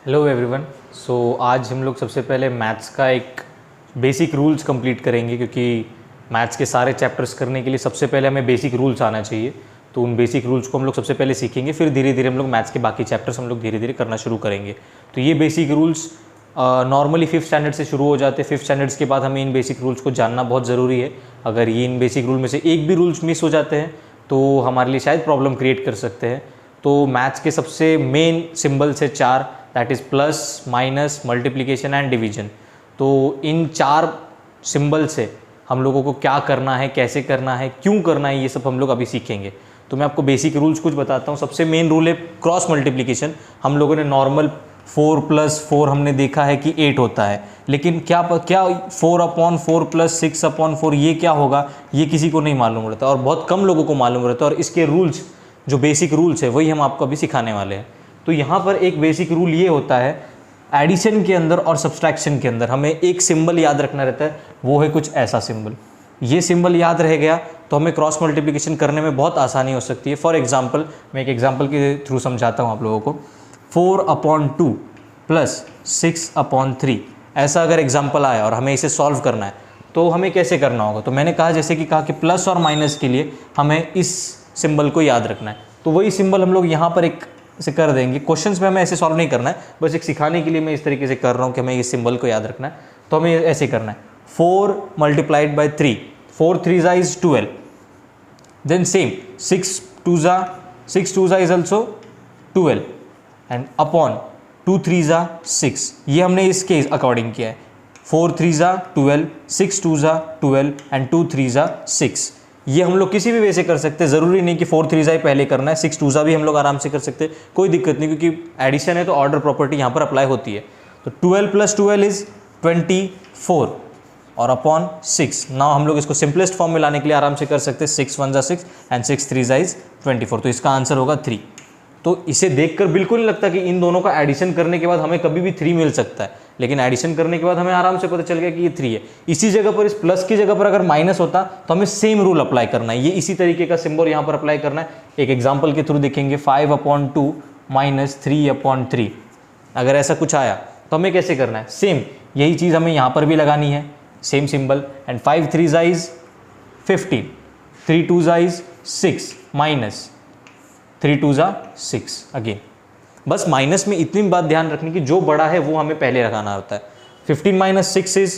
Hello everyone. आज हम लोग सबसे पहले मैथ्स का एक बेसिक रूल्स कंप्लीट करेंगे, क्योंकि मैथ्स के सारे चैप्टर्स करने के लिए सबसे पहले हमें बेसिक रूल्स आना चाहिए। तो उन बेसिक रूल्स को हम लोग सबसे पहले सीखेंगे, फिर धीरे धीरे हम लोग मैथ्स के बाकी चैप्टर्स हम लोग धीरे धीरे करना शुरू करेंगे। तो ये basic rules normally 5th standard से शुरू हो जाते हैं। 5th स्टैंडर्ड्स के बाद हमें इन बेसिक रूल्स को जानना बहुत ज़रूरी है। अगर ये इन बेसिक रूल में से एक भी रूल्स मिस हो जाते हैं तो हमारे लिए शायद प्रॉब्लम क्रिएट कर सकते हैं। तो मैथ्स के सबसे मेन सिंबल्स है 4, that is plus, minus, multiplication and division. तो इन 4 सिंबल से हम लोगों को क्या करना है, कैसे करना है, क्यों करना है, ये सब हम लोग अभी सीखेंगे। तो मैं आपको बेसिक रूल्स कुछ बताता हूँ। सबसे मेन रूल है क्रॉस मल्टीप्लिकेशन। हम लोगों ने नॉर्मल 4 + 4 हमने देखा है कि 8 होता है, लेकिन क्या 4/4 + 6/4 ये क्या होगा, ये किसी को नहीं मालूम रहता और बहुत कम लोगों को मालूम रहता है। और इसके रूल्स, जो बेसिक रूल्स है, वही हम आपको अभी सिखाने वाले हैं। तो यहाँ पर एक बेसिक रूल ये होता है, एडिशन के अंदर और सब्सट्रैक्शन के अंदर हमें एक सिंबल याद रखना रहता है, वो है कुछ ऐसा सिंबल। ये सिंबल याद रह गया तो हमें क्रॉस मल्टीप्लिकेशन करने में बहुत आसानी हो सकती है। फॉर एग्जांपल, मैं एक एग्जांपल के थ्रू समझाता हूँ आप लोगों को। 4/2 + 6/3 ऐसा अगर एग्जांपल आया और हमें इसे सॉल्व करना है तो हमें कैसे करना होगा। तो मैंने कहा, जैसे कि कहा कि प्लस और माइनस के लिए हमें इस सिंबल को याद रखना है। तो वही सिंबल हम लोग यहाँ पर एक से कर देंगे। क्वेश्चंस में हमें ऐसे सॉल्व नहीं करना है, बस एक सिखाने के लिए मैं इस तरीके से कर रहा हूँ कि हमें इस सिंबल को याद रखना है। तो हमें ऐसे करना है, 4 × 3, 4 3 = 12। Then same 6 2 is also 12 and upon 2 3 = 6। ये हमने इसके अकॉर्डिंग किया है। 4 3 = 12, 6 2 = 12 एंड 2 3 = 6। ये हम लोग किसी भी वे से कर सकते हैं, ज़रूरी नहीं कि 4 3 ही पहले करना है। 6 2 भी हम लोग आराम से कर सकते हैं, कोई दिक्कत नहीं, क्योंकि एडिशन है तो ऑर्डर प्रॉपर्टी यहाँ पर अप्लाई होती है। तो 12 + 12 is 24 और अपॉन 6। नाउ हम लोग इसको सिंपलेस्ट फॉर्म में लाने के लिए आराम से कर सकते हैं। 6 1 = 6 एंड 6 3 is 24। तो इसका आंसर होगा 3। तो इसे देखकर बिल्कुल नहीं लगता कि इन दोनों का एडिशन करने के बाद हमें कभी भी 3 मिल सकता है, लेकिन एडिशन करने के बाद हमें आराम से पता चल गया कि ये 3 है। इसी जगह पर, इस प्लस की जगह पर अगर माइनस होता तो हमें सेम रूल अप्लाई करना है। ये इसी तरीके का सिंबल यहाँ पर अप्लाई करना है। एक एग्जाम्पल के थ्रू देखेंगे। 5/2 - 3/3 अगर ऐसा कुछ आया तो हमें कैसे करना है, सेम यही चीज़ हमें यहाँ पर भी लगानी है, same symbol. And 5 3 is 15, 3 2 is 6 minus 3 2 = 6 again. बस माइनस में इतनी बात ध्यान रखने की, जो बड़ा है वो हमें पहले लगाना होता है। 15 - 6 is,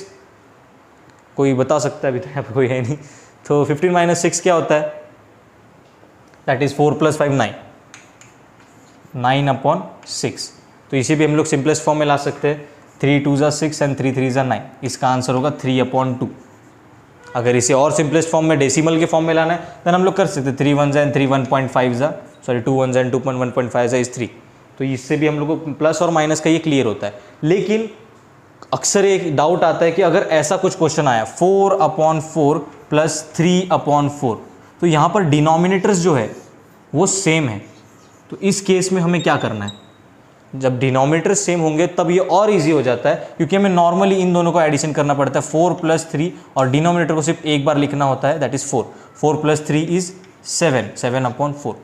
कोई बता सकता है, अभी तो यहाँ पर कोई है नहीं। तो 15 - 6 क्या होता है, दैट इज 4 + 5 9, 9/6। तो इसे भी हम लोग सिंपलेस्ट फॉर्म में ला सकते हैं। 3 2 = 6 एंड 3 3 = 9। इसका आंसर होगा 3/2। अगर इसे और सिंपलेस्ट फॉर्म में, डेसिमल के फॉर्म में लाना है, देन हम लोग कर सकते हैं 3 1 and 3 1.5 2 1 and 2.1.5 is 3। तो इससे भी हम लोग को प्लस और माइनस का ये क्लियर होता है। लेकिन अक्सर एक डाउट आता है कि अगर ऐसा कुछ क्वेश्चन आया 4/4 + 3/4, तो यहाँ पर डिनोमिनेटर्स जो है वो सेम है। तो इस केस में हमें क्या करना है, जब डिनोमिनेटर सेम होंगे तब ये और इजी हो जाता है, क्योंकि हमें नॉर्मली इन दोनों को एडिशन करना पड़ता है। 4 + 3 और डिनोमिनेटर को सिर्फ एक बार लिखना होता है, दैट इज़ 4। 4 + 3 is 7, 7/4।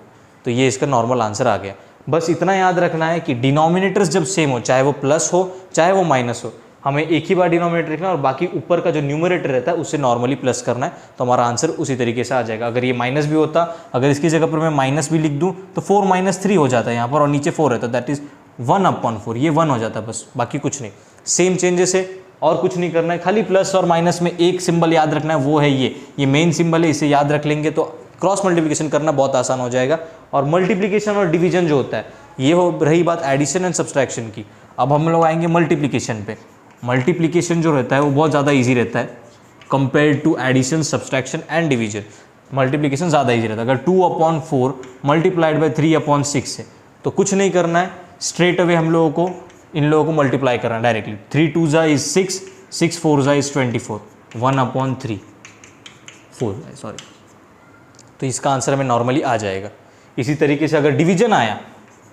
तो ये इसका नॉर्मल आंसर आ गया। बस इतना याद रखना है कि डिनोमिनेटर्स जब सेम हो, चाहे वो प्लस हो चाहे वो माइनस हो, हमें एक ही बार डिनोमिनेटर लिखना और बाकी ऊपर का जो न्यूमरेटर रहता है उससे नॉर्मली प्लस करना है, तो हमारा आंसर उसी तरीके से आ जाएगा। अगर ये माइनस भी होता, अगर इसकी जगह पर मैं माइनस भी लिख दूँ तो 4 - 3 हो जाता है यहाँ पर, और नीचे 4 रहता है, दैट इज़ 1/4। ये 1 हो जाता है, बस बाकी कुछ नहीं। सेम चेंजेस है और कुछ नहीं करना है, खाली प्लस और माइनस में एक सिंबल याद रखना है, वो है ये मेन सिंबल है। इसे याद रख लेंगे तो क्रॉस मल्टीप्लिकेशन करना बहुत आसान हो जाएगा। और मल्टीप्लिकेशन और डिवीजन जो होता है, ये हो रही बात एडिशन एंड सब्सट्रैक्शन की। अब हम लोग आएंगे मल्टीप्लिकेशन पे। मल्टीप्लिकेशन जो रहता है वो बहुत ज़्यादा ईजी रहता है compare to addition, subtraction and division. Multiplication ज़्यादा ईजी रहता है। अगर 2/4 × 3/6 है तो कुछ नहीं करना है, स्ट्रेट अवे हम लोगों को इन लोगों को मल्टीप्लाई करना है डायरेक्टली। 3 2 is 6, 6 4 is 24, 1/3 sorry. तो इसका आंसर हमें नॉर्मली आ जाएगा। इसी तरीके से अगर डिवीजन आया,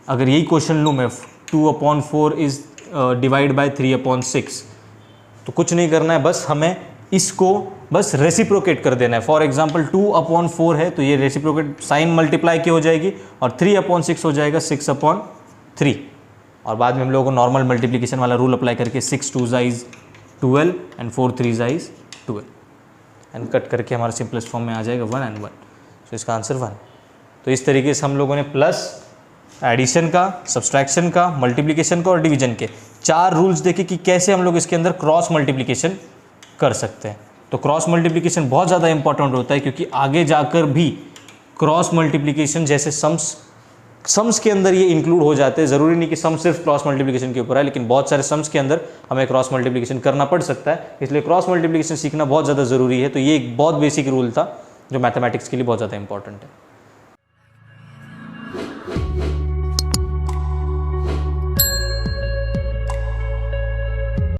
अगर यही क्वेश्चन लूँ मैं, 2/4 is divide by 3/6, तो कुछ नहीं करना है, बस हमें इसको बस रेसिप्रोकेट कर देना है। फॉर एग्जांपल 2/4 है तो ये रेसिप्रोकेट साइन मल्टीप्लाई की हो जाएगी और 3/6 हो जाएगा 6/3। और बाद में हम लोगों को नॉर्मल मल्टीप्लिकेशन वाला रूल अप्लाई करके 6 2 is 12 and 4 3 is 12 and cut करके हमारा सिंपलेस्ट फॉर्म में आ जाएगा 1 and 1। सो इसका आंसर 1। तो इस तरीके से हम लोगों ने प्लस, एडिशन का, सब्सट्रैक्शन का, मल्टीप्लिकेशन का और डिवीजन के 4 रूल्स देखे कि कैसे हम लोग इसके अंदर क्रॉस मल्टीप्लिकेशन कर सकते हैं। तो क्रॉस मल्टीप्लिकेशन बहुत ज़्यादा इंपॉर्टेंट होता है क्योंकि आगे जाकर भी क्रॉस मल्टीप्लिकेशन जैसे सम्स के अंदर ये इंक्लूड हो जाते हैं। ज़रूरी नहीं कि सम सिर्फ क्रॉस मल्टीप्लिकेशन के ऊपर है, लेकिन बहुत सारे सम्स के अंदर हमें क्रॉस मल्टीप्लिकेशन करना पड़ सकता है, इसलिए क्रॉस मल्टीप्लिकेशन सीखना बहुत ज़्यादा ज़रूरी है। तो ये एक बहुत बेसिक रूल था जो मैथमेटिक्स के लिए बहुत ज़्यादा इंपॉर्टेंट है।